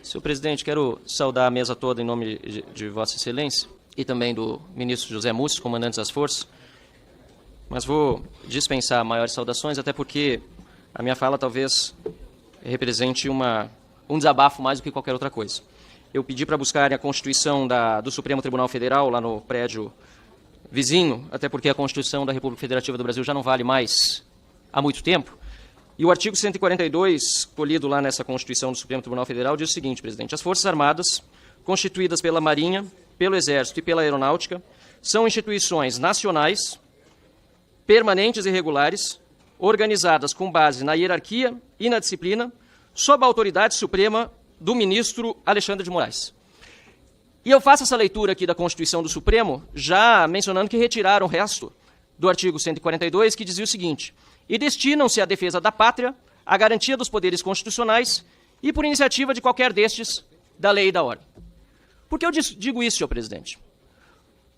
Senhor presidente, quero saudar a mesa toda em nome de Vossa Excelência e também do ministro José Mussi, comandante das forças, mas vou dispensar maiores saudações, até porque a minha fala talvez represente um desabafo mais do que qualquer outra coisa. Eu pedi para buscarem a Constituição do Supremo Tribunal Federal, lá no prédio vizinho, até porque a Constituição da República Federativa do Brasil já não vale mais há muito tempo. E o artigo 142, colhido lá nessa Constituição do Supremo Tribunal Federal, diz o seguinte, presidente: as Forças Armadas, constituídas pela Marinha, pelo Exército e pela Aeronáutica, são instituições nacionais, permanentes e regulares, organizadas com base na hierarquia e na disciplina, sob a autoridade suprema do ministro Alexandre de Moraes. E eu faço essa leitura aqui da Constituição do Supremo, já mencionando que retiraram o resto do artigo 142, que dizia o seguinte: e destinam-se à defesa da pátria, à garantia dos poderes constitucionais e por iniciativa de qualquer destes, da lei e da ordem. Por que eu digo isso, senhor presidente?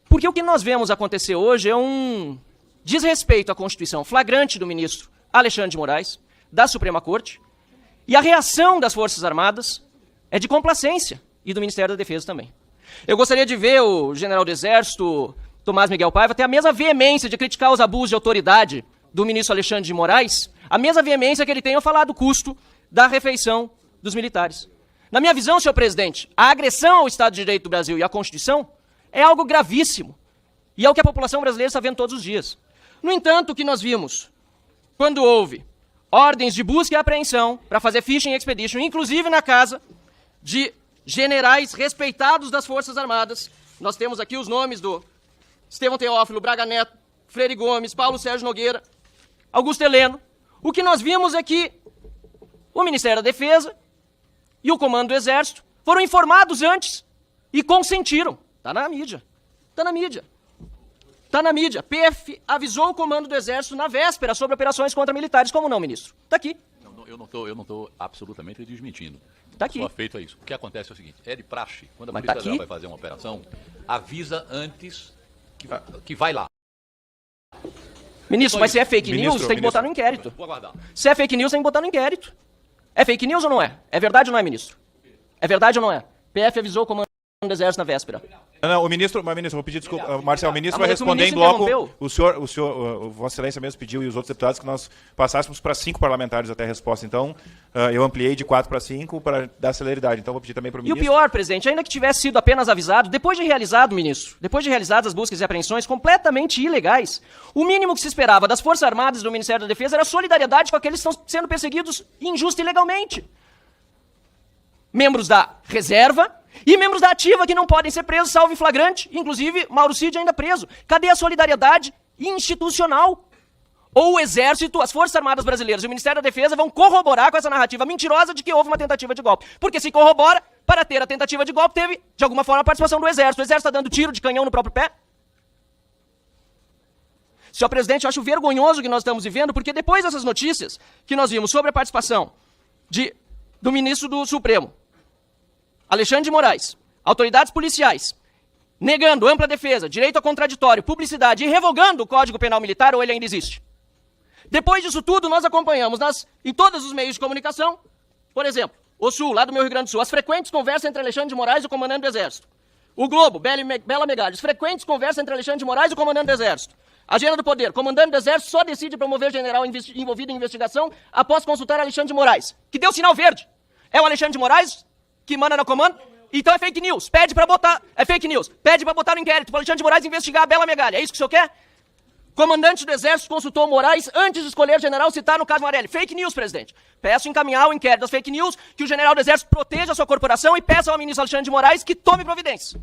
Porque o que nós vemos acontecer hoje é um desrespeito à Constituição flagrante do ministro Alexandre de Moraes, da Suprema Corte, e a reação das Forças Armadas é de complacência, e do Ministério da Defesa também. Eu gostaria de ver o general do Exército, Tomás Miguel Paiva, ter a mesma veemência de criticar os abusos de autoridade do ministro Alexandre de Moraes, a mesma veemência que ele tem ao falar do custo da refeição dos militares. Na minha visão, senhor presidente, a agressão ao Estado de Direito do Brasil e à Constituição é algo gravíssimo, e é o que a população brasileira está vendo todos os dias. No entanto, o que nós vimos, quando houve ordens de busca e apreensão para fazer fishing expedition, inclusive na casa de generais respeitados das Forças Armadas, nós temos aqui os nomes do Estevão Teófilo, Braga Neto, Freire Gomes, Paulo Sérgio Nogueira, Augusto Heleno. O que nós vimos é que o Ministério da Defesa e o Comando do Exército foram informados antes e consentiram. Está na mídia. Está na mídia. Está na mídia. PF avisou o Comando do Exército na véspera sobre operações contra militares. Como não, ministro? Está aqui. Eu não estou absolutamente desmentindo. Está aqui. Só feito isso. O que acontece é o seguinte: é de praxe, quando a Polícia Federal vai fazer uma operação, avisa antes que vai lá. Ministro, mas se é fake news, tem que botar no inquérito. Vou aguardar. Se é fake news, tem que botar no inquérito. É fake news ou não é? É verdade ou não é, ministro? É verdade ou não é? PF avisou o Comando do Exército na véspera. Não, o ministro, vou pedir desculpa, Marcel, o ministro vai responder em bloco. Vossa Excelência mesmo pediu, e os outros deputados, que nós passássemos para 5 parlamentares até a resposta. Então, eu ampliei de 4 para 5 para dar celeridade. Então, vou pedir também para o ministro. E o pior, presidente, ainda que tivesse sido apenas avisado, depois de realizado, ministro, depois de realizadas as buscas e apreensões completamente ilegais, o mínimo que se esperava das Forças Armadas e do Ministério da Defesa era solidariedade com aqueles que estão sendo perseguidos injusta e ilegalmente. Membros da reserva e membros da ativa que não podem ser presos, salvo em flagrante, inclusive Mauro Cid ainda preso. Cadê a solidariedade institucional? Ou o Exército, as Forças Armadas Brasileiras e o Ministério da Defesa vão corroborar com essa narrativa mentirosa de que houve uma tentativa de golpe. Porque se corrobora, para ter a tentativa de golpe, teve, de alguma forma, a participação do Exército. O Exército está dando tiro de canhão no próprio pé? Senhor presidente, eu acho vergonhoso o que nós estamos vivendo, porque depois dessas notícias que nós vimos sobre a participação do ministro do Supremo, Alexandre de Moraes, autoridades policiais, negando ampla defesa, direito ao contraditório, publicidade e revogando o Código Penal Militar, ou ele ainda existe. Depois disso tudo, nós acompanhamos em todos os meios de comunicação, por exemplo, o Sul, lá do meu Rio Grande do Sul, as frequentes conversas entre Alexandre de Moraes e o comandante do Exército. O Globo, Bela Megalhos, frequentes conversas entre Alexandre de Moraes e o comandante do Exército. Agenda do Poder, comandante do Exército só decide promover general envolvido em investigação após consultar Alexandre de Moraes, que deu sinal verde. É o Alexandre de Moraes que manda no comando? Então é fake news. Pede pra botar. É fake news. Pede pra botar no inquérito para Alexandre de Moraes investigar a Bela Megalha. É isso que o senhor quer? Comandante do Exército consultou Moraes antes de escolher general citar no caso Marelli. Fake news, presidente. Peço encaminhar o inquérito das fake news, que o general do Exército proteja a sua corporação e peça ao ministro Alexandre de Moraes que tome providências.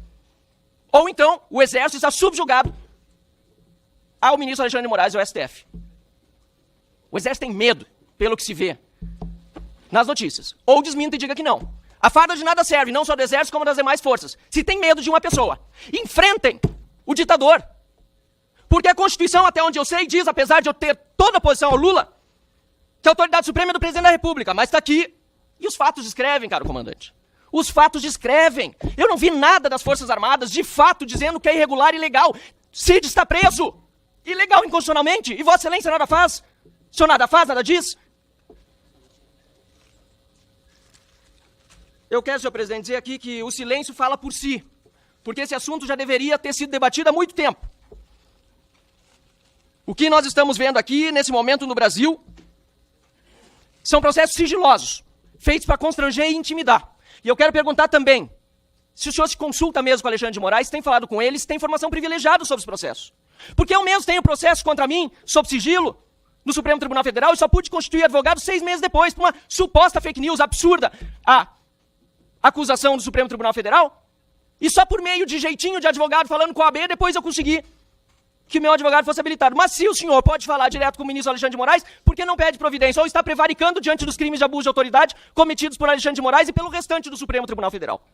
Ou então, o Exército está subjugado ao ministro Alexandre de Moraes e ao STF. O Exército tem medo, pelo que se vê nas notícias. Ou desminta e diga que não. A farda de nada serve, não só do Exército, como das demais forças. Se tem medo de uma pessoa, enfrentem o ditador. Porque a Constituição, até onde eu sei, diz, apesar de eu ter toda a posição ao Lula, que a autoridade suprema é do presidente da República. Mas está aqui. E os fatos descrevem, caro comandante. Os fatos descrevem. Eu não vi nada das Forças Armadas, de fato, dizendo que é irregular e ilegal. Cid está preso. Ilegal inconstitucionalmente. E Vossa Excelência nada faz. O senhor nada faz, nada diz. Eu quero, senhor presidente, dizer aqui que o silêncio fala por si, porque esse assunto já deveria ter sido debatido há muito tempo. O que nós estamos vendo aqui, nesse momento no Brasil, são processos sigilosos, feitos para constranger e intimidar. E eu quero perguntar também, se o senhor se consulta mesmo com Alexandre de Moraes, tem falado com ele, se tem informação privilegiada sobre os processos. Porque eu mesmo tenho processo contra mim, sob sigilo, no Supremo Tribunal Federal, e só pude constituir advogado 6 meses depois, por uma suposta fake news absurda, a acusação do Supremo Tribunal Federal, e só por meio de jeitinho de advogado falando com a AB, depois eu consegui que meu advogado fosse habilitado. Mas se o senhor pode falar direto com o ministro Alexandre de Moraes, por que não pede providência? Ou está prevaricando diante dos crimes de abuso de autoridade cometidos por Alexandre de Moraes e pelo restante do Supremo Tribunal Federal?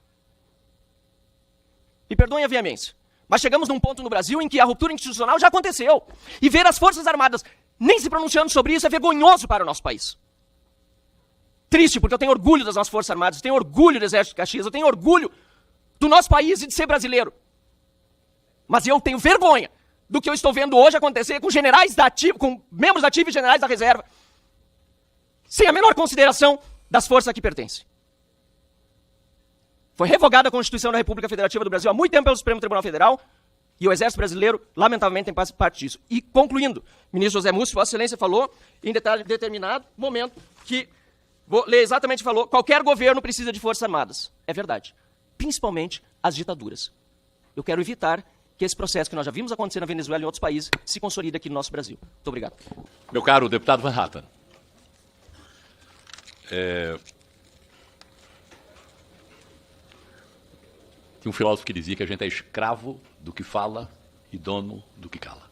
E perdoem a veemência, mas chegamos num ponto no Brasil em que a ruptura institucional já aconteceu. E ver as Forças Armadas nem se pronunciando sobre isso é vergonhoso para o nosso país. Triste, porque eu tenho orgulho das nossas Forças Armadas, eu tenho orgulho do Exército de Caxias, eu tenho orgulho do nosso país e de ser brasileiro. Mas eu tenho vergonha do que eu estou vendo hoje acontecer com generais da ativa, com membros da ativa e generais da reserva, sem a menor consideração das forças a que pertencem. Foi revogada a Constituição da República Federativa do Brasil há muito tempo pelo Supremo Tribunal Federal, e o Exército Brasileiro, lamentavelmente, tem parte disso. E, concluindo, o ministro José Múcio, Vossa Excelência falou, em determinado momento, que, vou ler exatamente, falou, qualquer governo precisa de Forças Armadas. É verdade. Principalmente as ditaduras. Eu quero evitar que esse processo que nós já vimos acontecer na Venezuela e em outros países se consolide aqui no nosso Brasil. Muito obrigado. Meu caro deputado Van Hatten, tem um filósofo que dizia que a gente é escravo do que fala e dono do que cala.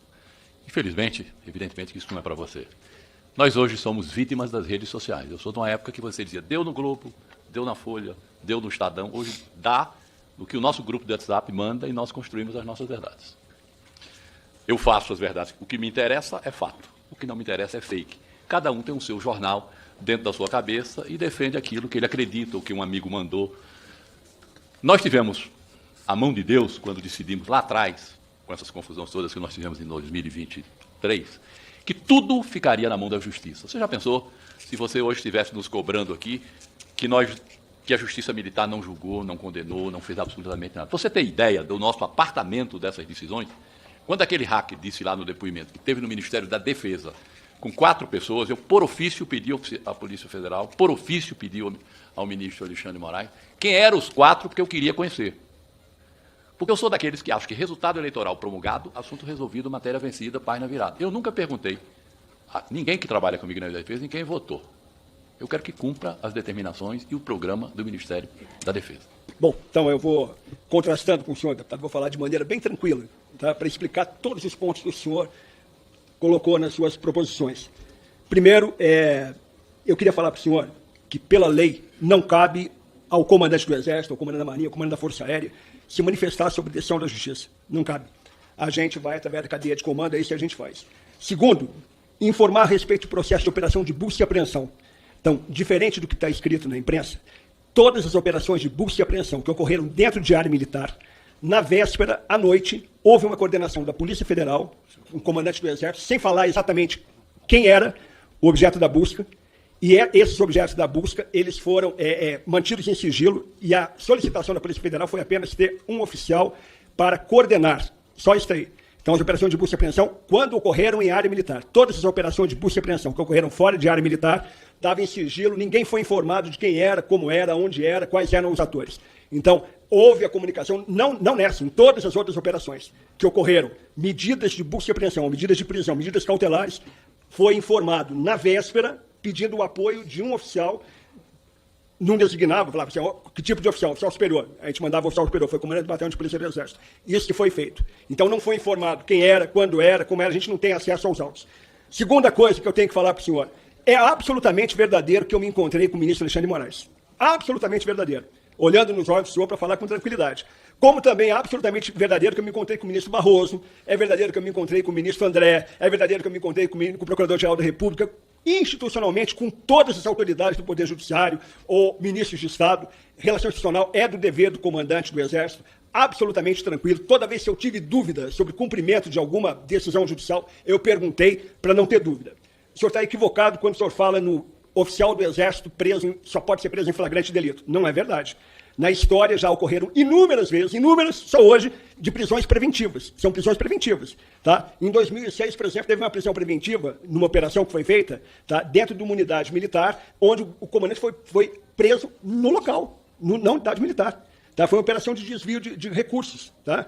Infelizmente, evidentemente que isso não é para você. Nós hoje somos vítimas das redes sociais. Eu sou de uma época que você dizia, deu no Globo, deu na Folha, deu no Estadão. Hoje dá no que o nosso grupo de WhatsApp manda e nós construímos as nossas verdades. Eu faço as verdades. O que me interessa é fato. O que não me interessa é fake. Cada um tem o seu jornal dentro da sua cabeça e defende aquilo que ele acredita, o que um amigo mandou. Nós tivemos a mão de Deus quando decidimos lá atrás, com essas confusões todas que nós tivemos em 2023, que tudo ficaria na mão da justiça. Você já pensou se você hoje estivesse nos cobrando aqui que a justiça militar não julgou, não condenou, não fez absolutamente nada? Pra você ter ideia do nosso apartamento dessas decisões, quando aquele hacker disse lá no depoimento que teve no Ministério da Defesa com 4 pessoas, eu por ofício pedi à Polícia Federal, por ofício pedi ao ministro Alexandre de Moraes, quem eram os 4, porque eu queria conhecer. Porque eu sou daqueles que acham que resultado eleitoral promulgado, assunto resolvido, matéria vencida, página virada. Eu nunca perguntei a ninguém que trabalha comigo na Defesa em quem votou. Eu quero que cumpra as determinações e o programa do Ministério da Defesa. Bom, então eu vou, contrastando com o senhor, deputado, vou falar de maneira bem tranquila, tá, para explicar todos os pontos que o senhor colocou nas suas proposições. Primeiro, eu queria falar para o senhor que, pela lei, não cabe ao comandante do Exército, ao comandante da Marinha, ao comandante da Força Aérea, se manifestar sobre decisão da Justiça. Não cabe. A gente vai, através da cadeia de comando, é isso que a gente faz. Segundo, informar a respeito do processo de operação de busca e apreensão. Então, diferente do que está escrito na imprensa, todas as operações de busca e apreensão que ocorreram dentro de área militar, na véspera, à noite, houve uma coordenação da Polícia Federal, um comandante do Exército, sem falar exatamente quem era o objeto da busca, e esses objetos da busca, eles foram mantidos em sigilo, e a solicitação da Polícia Federal foi apenas ter um oficial para coordenar. Só isso aí. Então, as operações de busca e apreensão, quando ocorreram em área militar, todas as operações de busca e apreensão que ocorreram fora de área militar, estavam em sigilo, ninguém foi informado de quem era, como era, onde era, quais eram os atores. Então, houve a comunicação, não nessa, em todas as outras operações que ocorreram, medidas de busca e apreensão, medidas de prisão, medidas cautelares, foi informado na véspera, pedindo o apoio de um oficial, não designava, falava assim, que tipo de oficial? Oficial superior. A gente mandava o oficial superior, foi comandante do batalhão de polícia do Exército. Isso que foi feito. Então não foi informado quem era, quando era, como era, a gente não tem acesso aos autos. Segunda coisa que eu tenho que falar para o senhor, é absolutamente verdadeiro que eu me encontrei com o ministro Alexandre de Moraes. Absolutamente verdadeiro. Olhando nos olhos do senhor para falar com tranquilidade. Como também é absolutamente verdadeiro que eu me encontrei com o ministro Barroso, é verdadeiro que eu me encontrei com o ministro André, é verdadeiro que eu me encontrei com o Procurador-Geral da República, institucionalmente, com todas as autoridades do Poder Judiciário ou ministros de Estado. Relação institucional é do dever do comandante do Exército, absolutamente tranquilo. Toda vez que eu tive dúvida sobre cumprimento de alguma decisão judicial, eu perguntei para não ter dúvida. O senhor está equivocado quando o senhor fala no oficial do Exército só pode ser preso em flagrante delito. Não é verdade. Na história já ocorreram inúmeras vezes, só hoje, de prisões preventivas. São prisões preventivas. Tá? Em 2006, por exemplo, teve uma prisão preventiva, numa operação que foi feita, tá? Dentro de uma unidade militar, onde o comandante foi preso no local, na unidade militar. Tá? Foi uma operação de desvio de recursos. Tá?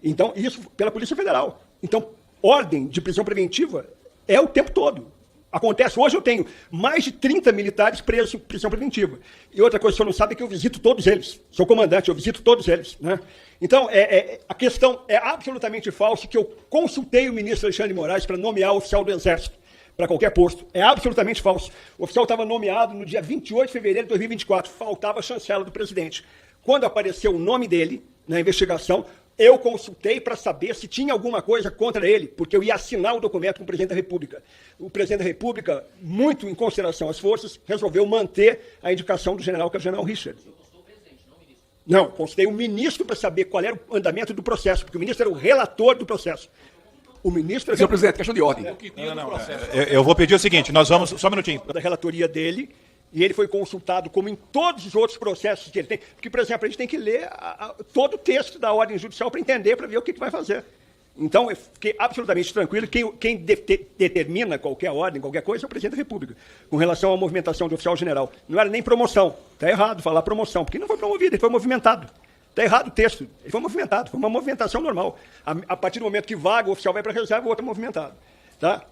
Então, isso pela Polícia Federal. Então, ordem de prisão preventiva é o tempo todo. Acontece, hoje eu tenho mais de 30 militares presos em prisão preventiva. E outra coisa que o senhor não sabe é que eu visito todos eles. Sou comandante, eu visito todos eles. Né? Então, a questão é absolutamente falsa que eu consultei o ministro Alexandre de Moraes para nomear o oficial do Exército para qualquer posto. É absolutamente falso. O oficial estava nomeado no dia 28 de fevereiro de 2024. Faltava a chancela do presidente. Quando apareceu o nome dele na investigação, eu consultei para saber se tinha alguma coisa contra ele, porque eu ia assinar o documento com o presidente da República. O presidente da República, muito em consideração às forças, resolveu manter a indicação do general, que é o general Richard. Não, consultei o ministro para saber qual era o andamento do processo, porque o ministro era o relator do processo. O ministro... Senhor presidente, questão de ordem. Eu vou pedir o seguinte, nós vamos... Só um minutinho. Da relatoria dele... E ele foi consultado, como em todos os outros processos que ele tem. Porque, por exemplo, a gente tem que ler todo o texto da ordem judicial para entender, para ver o que vai fazer. Então, eu fiquei absolutamente tranquilo. Quem determina qualquer ordem, qualquer coisa, é o presidente da República. Com relação à movimentação do oficial-general. Não era nem promoção. Está errado falar promoção, porque não foi promovido, ele foi movimentado. Está errado o texto. Ele foi movimentado. Foi uma movimentação normal. A partir do momento que vaga, o oficial vai para a reserva, o outro é movimentado. Tá?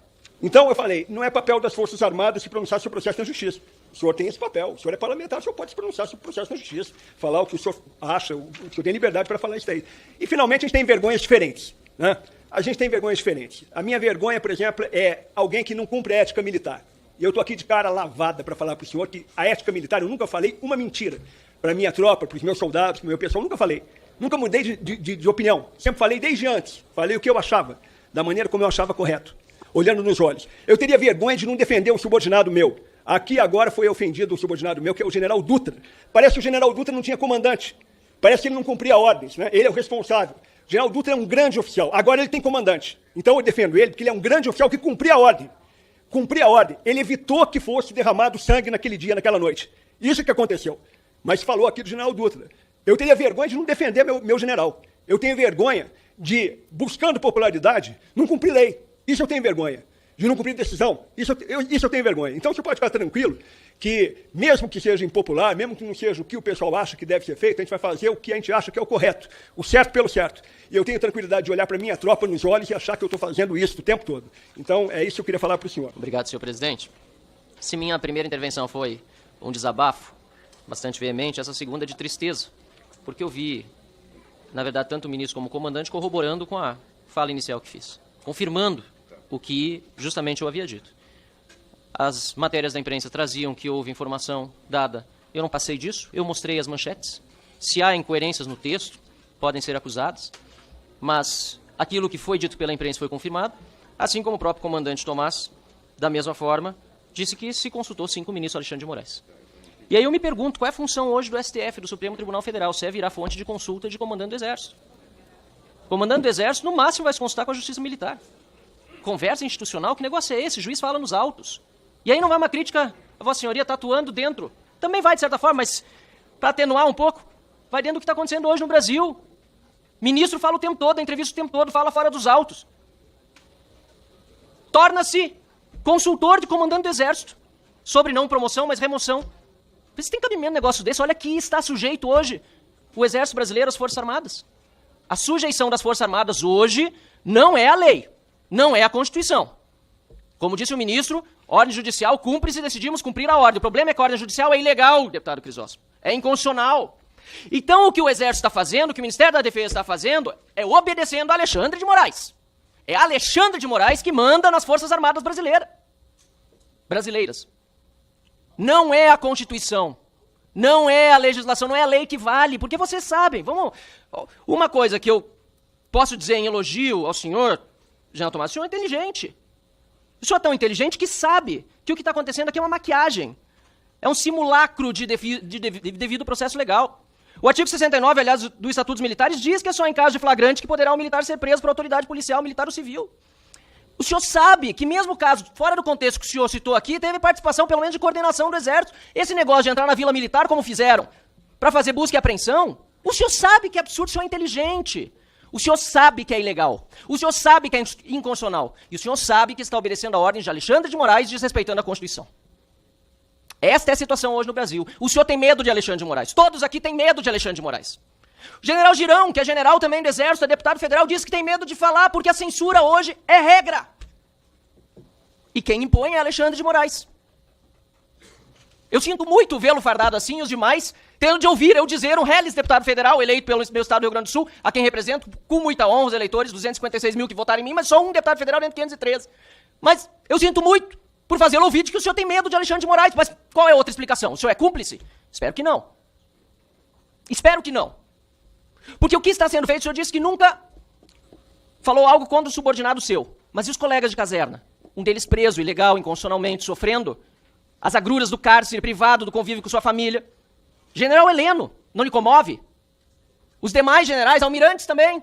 Então, eu falei, não é papel das Forças Armadas se pronunciar sobre o processo na Justiça. O senhor tem esse papel, o senhor é parlamentar, o senhor pode se pronunciar sobre o processo na Justiça, falar o que o senhor acha, o senhor tem liberdade para falar isso daí. E, finalmente, a gente tem vergonhas diferentes. Né? A gente tem vergonhas diferentes. A minha vergonha, por exemplo, é alguém que não cumpre a ética militar. E eu estou aqui de cara lavada para falar para o senhor que a ética militar, eu nunca falei uma mentira para a minha tropa, para os meus soldados, para o meu pessoal, nunca falei. Nunca mudei de opinião. Sempre falei desde antes. Falei o que eu achava, da maneira como eu achava correto, olhando nos olhos. Eu teria vergonha de não defender um subordinado meu. Aqui agora foi ofendido um subordinado meu, que é o general Dutra. Parece que o general Dutra não tinha comandante. Parece que ele não cumpria ordens. Né? Ele é o responsável. O general Dutra é um grande oficial. Agora ele tem comandante. Então eu defendo ele, porque ele é um grande oficial que cumpria a ordem. Cumpria a ordem. Ele evitou que fosse derramado sangue naquele dia, naquela noite. Isso que aconteceu. Mas falou aqui do general Dutra. Eu teria vergonha de não defender meu general. Eu tenho vergonha de, buscando popularidade, não cumprir lei. Isso eu tenho vergonha. De não cumprir decisão, isso eu tenho vergonha. Então você pode ficar tranquilo que, mesmo que seja impopular, mesmo que não seja o que o pessoal acha que deve ser feito, a gente vai fazer o que a gente acha que é o correto, o certo pelo certo. E eu tenho tranquilidade de olhar para a minha tropa nos olhos e achar que eu estou fazendo isso o tempo todo. Então, é isso que eu queria falar para o senhor. Obrigado, senhor presidente. Se minha primeira intervenção foi um desabafo bastante veemente, essa segunda é de tristeza, porque eu vi, na verdade, tanto o ministro como o comandante corroborando com a fala inicial que fiz, confirmando o que justamente eu havia dito. As matérias da imprensa traziam que houve informação dada. Eu não passei disso, eu mostrei as manchetes. Se há incoerências no texto, podem ser acusadas, mas aquilo que foi dito pela imprensa foi confirmado, assim como o próprio comandante Tomás, da mesma forma, disse que se consultou sim com o ministro Alexandre de Moraes. E aí eu me pergunto, qual é a função hoje do STF, do Supremo Tribunal Federal, se é virar fonte de consulta de comandante do Exército? O comandante do Exército, no máximo, vai se consultar com a Justiça Militar. Conversa institucional, que negócio é esse? O juiz fala nos autos. E aí não vai uma crítica, a Vossa Senhoria está atuando dentro. Também vai, de certa forma, mas para atenuar um pouco, vai dentro do que está acontecendo hoje no Brasil. Ministro fala o tempo todo, a entrevista o tempo todo, fala fora dos autos. Torna-se consultor de comandante do Exército. Sobre não promoção, mas remoção. Você tem cabimento um negócio desse? Olha que está sujeito hoje o Exército Brasileiro às Forças Armadas. A sujeição das Forças Armadas hoje não é a lei. Não é a Constituição. Como disse o ministro, ordem judicial cumpre se decidimos cumprir a ordem. O problema é que a ordem judicial é ilegal, deputado Crisóstomo. É inconstitucional. Então o que o Exército está fazendo, o que o Ministério da Defesa está fazendo, é obedecendo a Alexandre de Moraes. É Alexandre de Moraes que manda nas Forças Armadas brasileiras. Não é a Constituição. Não é a legislação, não é a lei que vale. Porque vocês sabem, uma coisa que eu posso dizer em elogio ao senhor, General Tomás, o senhor é inteligente. O senhor é tão inteligente que sabe que o que está acontecendo aqui é uma maquiagem. É um simulacro de devido processo legal. O artigo 69, aliás, do Estatuto dos Militares, diz que é só em caso de flagrante que poderá o militar ser preso por autoridade policial, militar ou civil. O senhor sabe que mesmo o caso, fora do contexto que o senhor citou aqui, teve participação, pelo menos, de coordenação do Exército. Esse negócio de entrar na Vila Militar, como fizeram, para fazer busca e apreensão, o senhor sabe que é absurdo, o senhor é inteligente. O senhor sabe que é ilegal. O senhor sabe que é inconstitucional. E o senhor sabe que está obedecendo a ordem de Alexandre de Moraes, desrespeitando a Constituição. Esta é a situação hoje no Brasil. O senhor tem medo de Alexandre de Moraes. Todos aqui têm medo de Alexandre de Moraes. O general Girão, que é general também do Exército, é deputado federal, diz que tem medo de falar porque a censura hoje é regra. E quem impõe é Alexandre de Moraes. Eu sinto muito vê-lo fardado assim e os demais tendo de ouvir eu dizer um reles deputado federal eleito pelo meu estado do Rio Grande do Sul, a quem represento com muita honra os eleitores, 256 mil que votaram em mim, mas só um deputado federal dentro de 513. Mas eu sinto muito por fazê-lo ouvir de que o senhor tem medo de Alexandre de Moraes. Mas qual é a outra explicação? O senhor é cúmplice? Espero que não. Espero que não. Porque o que está sendo feito, o senhor disse que nunca falou algo contra o subordinado seu. Mas e os colegas de caserna? Um deles preso, ilegal, inconstitucionalmente, sofrendo as agruras do cárcere privado, do convívio com sua família. General Heleno, não lhe comove? Os demais generais, almirantes também.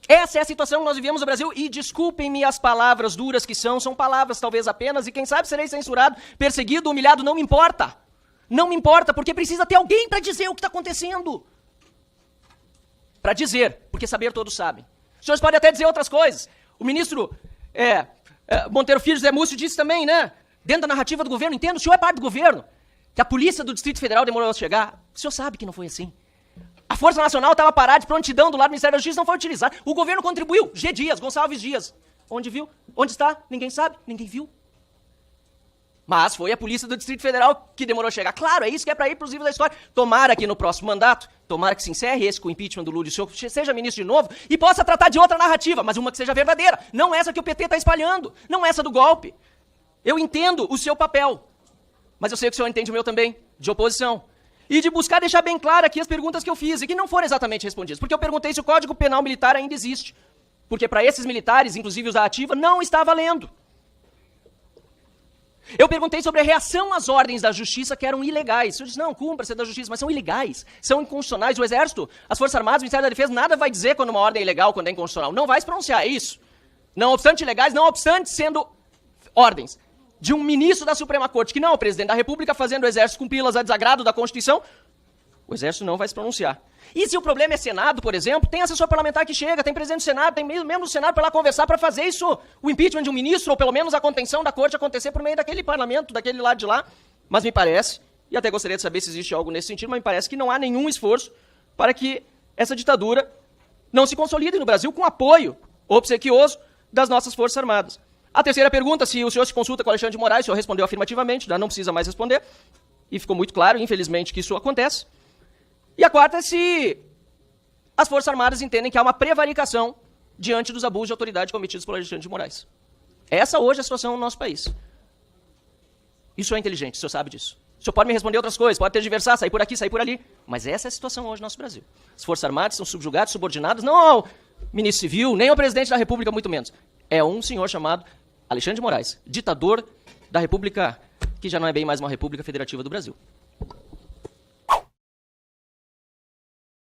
Essa é a situação que nós vivemos no Brasil e desculpem-me as palavras duras que são palavras talvez apenas e quem sabe serei censurado, perseguido, humilhado, não me importa. Não me importa, porque precisa ter alguém para dizer o que está acontecendo. Para dizer, porque saber todos sabem. Os senhores podem até dizer outras coisas. O ministro Monteiro Filho, José Múcio, disse também, né? Dentro da narrativa do governo, entendo, o senhor é parte do governo. Que a polícia do Distrito Federal demorou a chegar. O senhor sabe que não foi assim. A Força Nacional estava parada de prontidão do lado do Ministério da Justiça, não foi utilizada. O governo contribuiu. G. Dias, Gonçalves Dias. Onde viu? Onde está? Ninguém sabe, ninguém viu. Mas foi a polícia do Distrito Federal que demorou a chegar. Claro, é isso que é para ir para os livros da história. Tomara que no próximo mandato, tomara que se encerre esse com o impeachment do Lula e o senhor seja ministro de novo e possa tratar de outra narrativa, mas uma que seja verdadeira. Não essa que o PT está espalhando, não essa do golpe. Eu entendo o seu papel, mas eu sei que o senhor entende o meu também, de oposição. E de buscar deixar bem claro aqui as perguntas que eu fiz e que não foram exatamente respondidas. Porque eu perguntei se o Código Penal Militar ainda existe. Porque para esses militares, inclusive os da ativa, não está valendo. Eu perguntei sobre a reação às ordens da justiça que eram ilegais. O senhor disse, não, cumpra-se da justiça, mas são ilegais, são inconstitucionais. O Exército, as Forças Armadas, o Ministério da Defesa, nada vai dizer quando uma ordem é ilegal, quando é inconstitucional. Não vai se pronunciar, é isso. Não obstante ilegais, não obstante sendo ordens de um ministro da Suprema Corte, que não é o presidente da República, fazendo o Exército cumpri-las a desagrado da Constituição, o Exército não vai se pronunciar. E se o problema é Senado, por exemplo, tem assessor parlamentar que chega, tem presidente do Senado, tem membro do Senado para lá conversar para fazer isso, o impeachment de um ministro, ou pelo menos a contenção da corte acontecer por meio daquele parlamento, daquele lado de lá. Mas me parece, e até gostaria de saber se existe algo nesse sentido, mas me parece que não há nenhum esforço para que essa ditadura não se consolide no Brasil com apoio obsequioso das nossas Forças Armadas. A terceira pergunta, se o senhor se consulta com o Alexandre de Moraes, o senhor respondeu afirmativamente, não precisa mais responder, e ficou muito claro, infelizmente, que isso acontece. E a quarta é se as Forças Armadas entendem que há uma prevaricação diante dos abusos de autoridade cometidos pelo Alexandre de Moraes. Essa hoje é a situação no nosso país. Isso é inteligente, o senhor sabe disso. O senhor pode me responder outras coisas, pode tergiversar, sair por aqui, sair por ali. Mas essa é a situação hoje no nosso Brasil. As Forças Armadas são subjugadas, subordinadas, não ao ministro civil, nem ao presidente da República, muito menos. É um senhor chamado Alexandre de Moraes, ditador da República, que já não é bem mais uma República Federativa do Brasil.